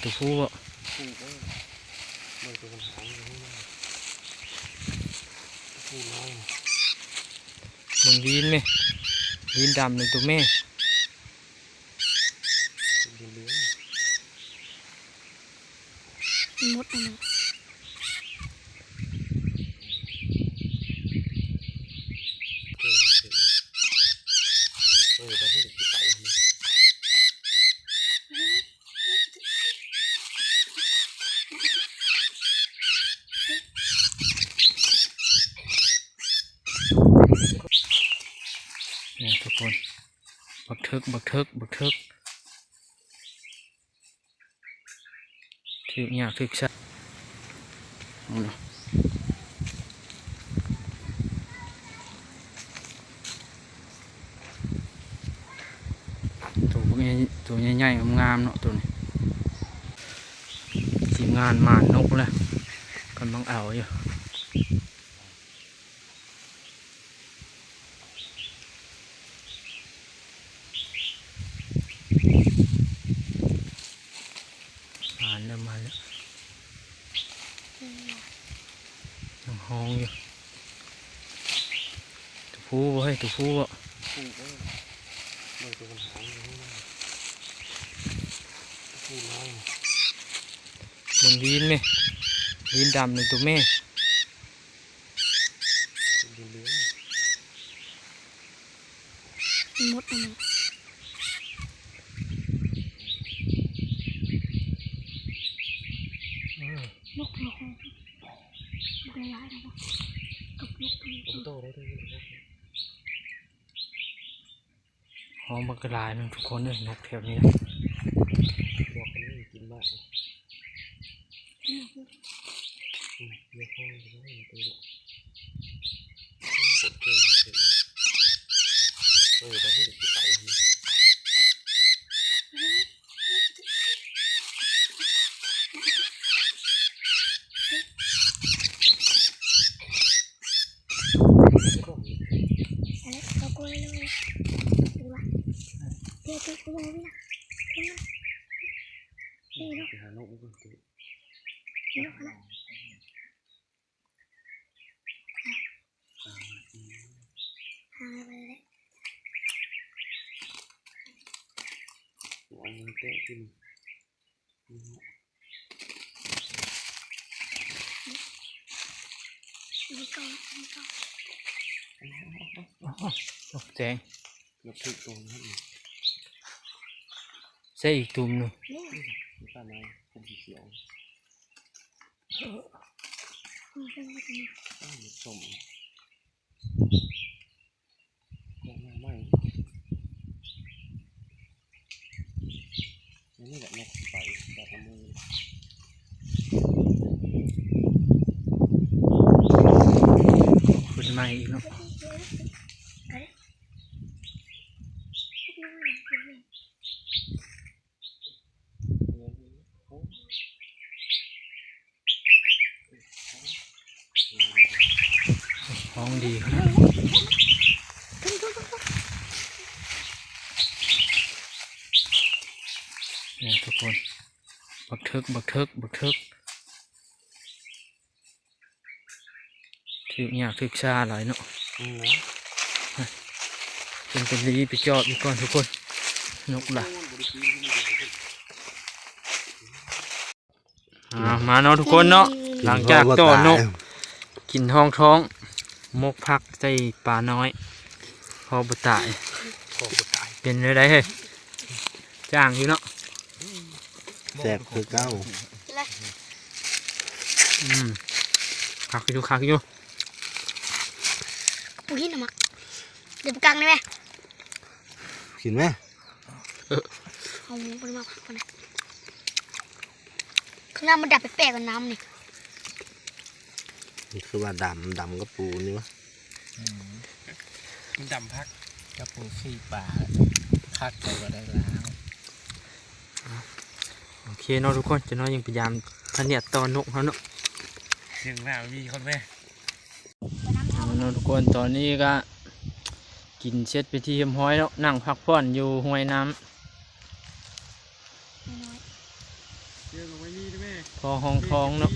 ตัวผู้บ่บนวีนไหมวีนดำในตัวแม่มดอะไรเนี่ยทุกคนบักเทิกถือเนี่ยถือชัดตัวใหญ่ๆงามๆเนาะตัวนี้ทีมงานหมานนกเลยกำลังเอาอยู่มาแล้วยังห้องอยู่ตัวผู้บ่ให้ตัวผู้บ่บนวีนไหมวีนดำในตัวแม่มดอะไรนกหลงไม่ร้ายนะกับนกห้องบักกระลายมันทุกคนเลยนกแถวนี้บอกกันนี่กินมากเยอะข้าวจะไม่เห็นตัวเด็กสดเกลือแต่ที่เด็กติดไปเขาโกยเลยดูว่าเดี๋ยวจะโกยนะนี่หานกมันก็นกอะไรหาไปเลยวันนี้เตะกินนี่ก็ตกแจงยกถึงตรงนี้ใส่อีกตุ่มหนึ่งนี่ตาในเป็นสีเขียวส้มไม่นี่แหละนกไปแบบมือขึ้นมาอีกเนาะห้องดีครับเนี่ยทุกคนบักเทิกถือเนี่ยถือชาหลายเนาะเป็นลีไปจอดอีกก่อนทุกคนนกละมาเนาะทุกคนเนาะหลังจากต่อนกกินท้องมกพักใส่ปลาน้อยพอบุตายเป็นอะไรเฮ้ยจ้างอยู่เนาะแสบคือเก้าคักอยู่ปุ้ยหน่อมักเดี๋ยวกลางได้ไหมกินไหมเอาหมูไปมาพักก่อนนะข้างหน้ามันดับไปแปะกับน้ำนี่นี่คือว่าดำกับปูนี่วะดำพักกับปูขี้ปลาพักใจว่าได้แล้วโอเคเนาะทุกคนจะน้อยยังพยายามทะเนียดตอนนกเขาเนาะยังหน้ามีคนแม่เนาะทุกคนตอนนี้ก็กินเช็ดไปที่เรียบร้อยแล้วนั่งพักผ่อนอยู่ห้วยน้ำ พอห้องท้องเนาะ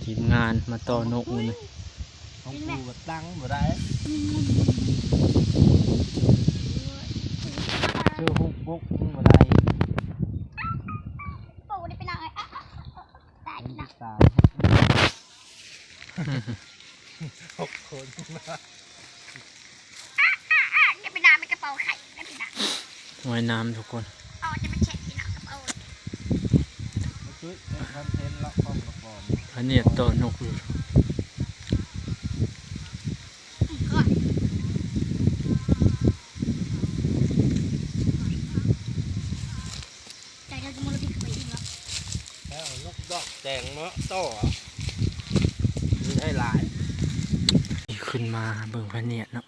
ทีมงานมาต่อนกนี่ ของปูก็ตั้งบ่ได้ชื่อฮุกปุ๊กบ่ได้ ปูได้ไปนางไอ้ตายนะ ตายหกคนมา ได้ไปนางไม่กระเป๋าไข่ได้ไปนาง ว่ายน้ำทุกคน เอาจะมาเช็ดที่หนังกระเป๋า คือคอนเทนต์ล็อกคอมกระป๋อง พระเนียดต่อนกอยู่ ก็ใจเราจะมาลุกขึ้นไปอีกแล้ว แล้วนกดอกแดงเนาะต่อมีได้หลาย ขึ้นมาเบิ่งพระเนียดเนาะ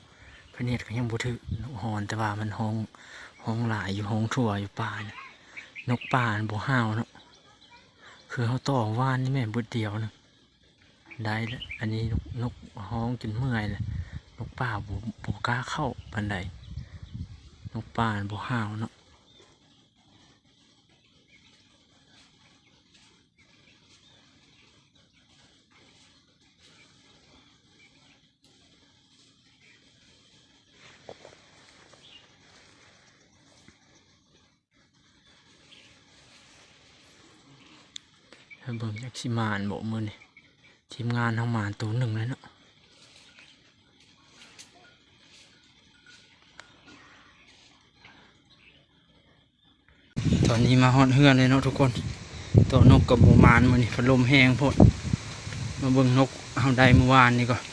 พระเนียดก็ยังบ่ถึกนกฮอนแต่ว่ามันห้องหลายอยู่ห้องทั่วอยู่ป่าเนี่ยนกป่ามันบ่ห้าวเนาะคือเขาต่อว่านนี่แม่นเบิดเดียวเนาะได้แล้วอันนี้นกห้องจนเมื่อยเลยนกป่าบ่กล้าเข้าปานใดนกป่ามันบ่ห้าวเนาะให้เบิ่งจักสิมานบ่มื้อนี่ทีมงานเฮามาตัวหนึ่งแล้วเนาะตอนนี้มาฮอดเฮือนเลยเนาะทุกคนตัวนกกับหมูมานมื้อนี้พัดลมแห้งโพดมาเบิ่งนกเฮาได้เมื่อวานนี่ก่อน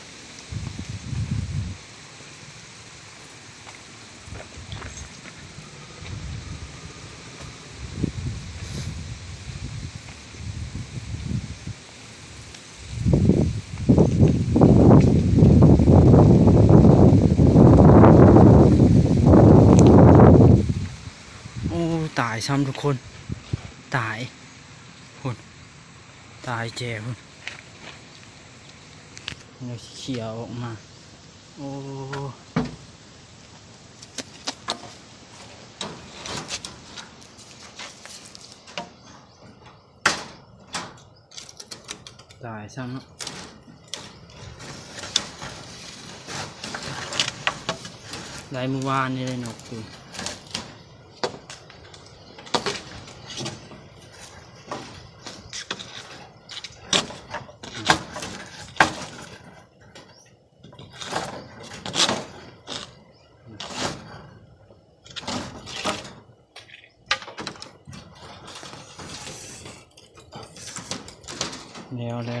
โอ้ตายซ้ำทุกคนตายพุ่นตายแจ๋พุ่นเนื้อเขียวออกมาโอ้ตายซ้ำเนาะได้เมื่อวานนี่เลยนกตัว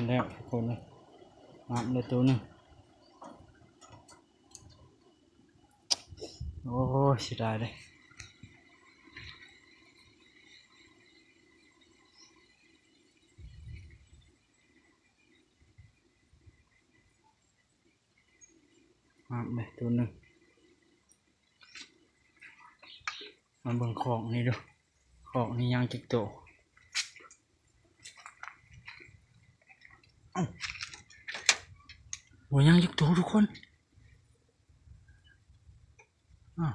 แล้วทุกคนเลยมาเลยตัวหนึงโอ้ยเสียดายเลยมาเลยตัวหนึงมาเบิ่งของนี่ดูของนี่ยังจิกโตเอ้าโอ้ยังจิกโตทุกคนอ้าว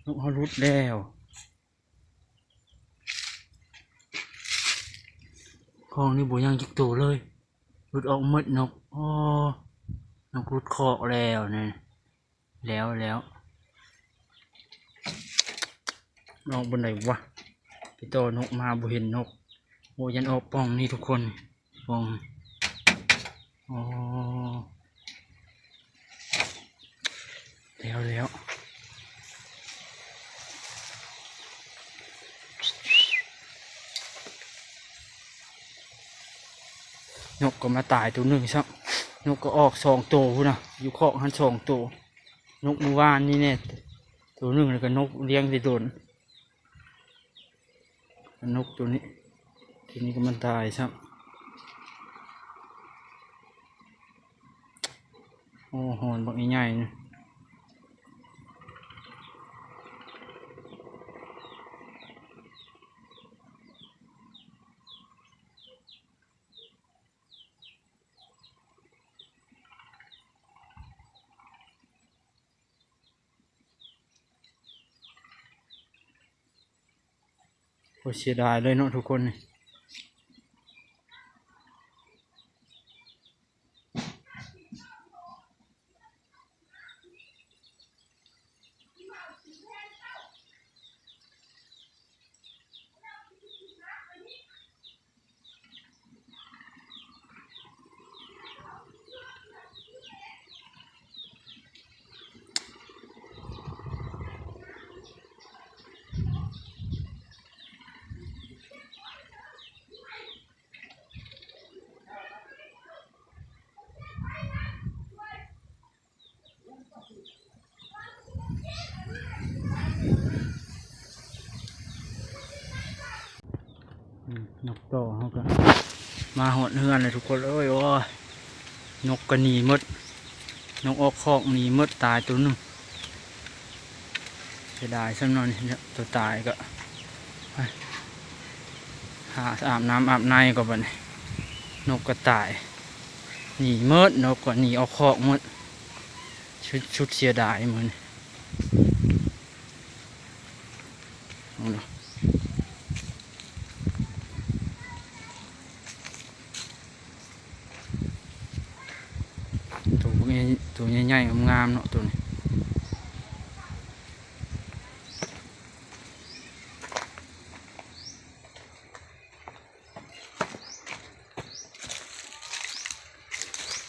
นกเขารุดแล้วของนี่บ่ยังจิกโตเลยรุดออกหมดนกอ๋อนกรุดคอกแล้วเนี่ยแล้วนอกบนไหนวะไปต่อนกมาบ่เห็นนกโอ้ยันออกป่องนี่ทุกคนป่องอ๋อแล้วนกก็มาตายตัวหนึ่งซักนกก็ออก2 ตัวพุ่นนะอยู่คอกหัน2 ตัวนกเมื่อวานนี่เนี่ยตัวหนึ่งแล้วก็นกเลี้ยงที่โดนนกตัวนี้ทีนี้ก็มันตายซักโอ้หอนบักใหญ่ๆนะ โอ้เสียดายเลยเนาะทุกคนนี่นกต่อเขาก็มาหดเฮือนเลยทุกคนเอ้ยโอ้ยนกก็หนีหมดนกออกคอกหนีหมดตายตัวหนึงเสียดายสักหน่อยเนี่ยตัวตายก็ไปหาอาบน้ำอาบในก่อนบัดนี้นกก็ตายหนีหมดนกก็หนีออกคอกหมดชุดเสียดายเหมือนเอาเนาะตัวใหญ่ๆงามๆเนาะตัวนี้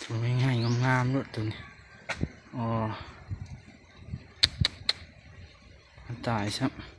ตัวง่ายๆงามๆเนาะตัวนี้อ๋อตายซะ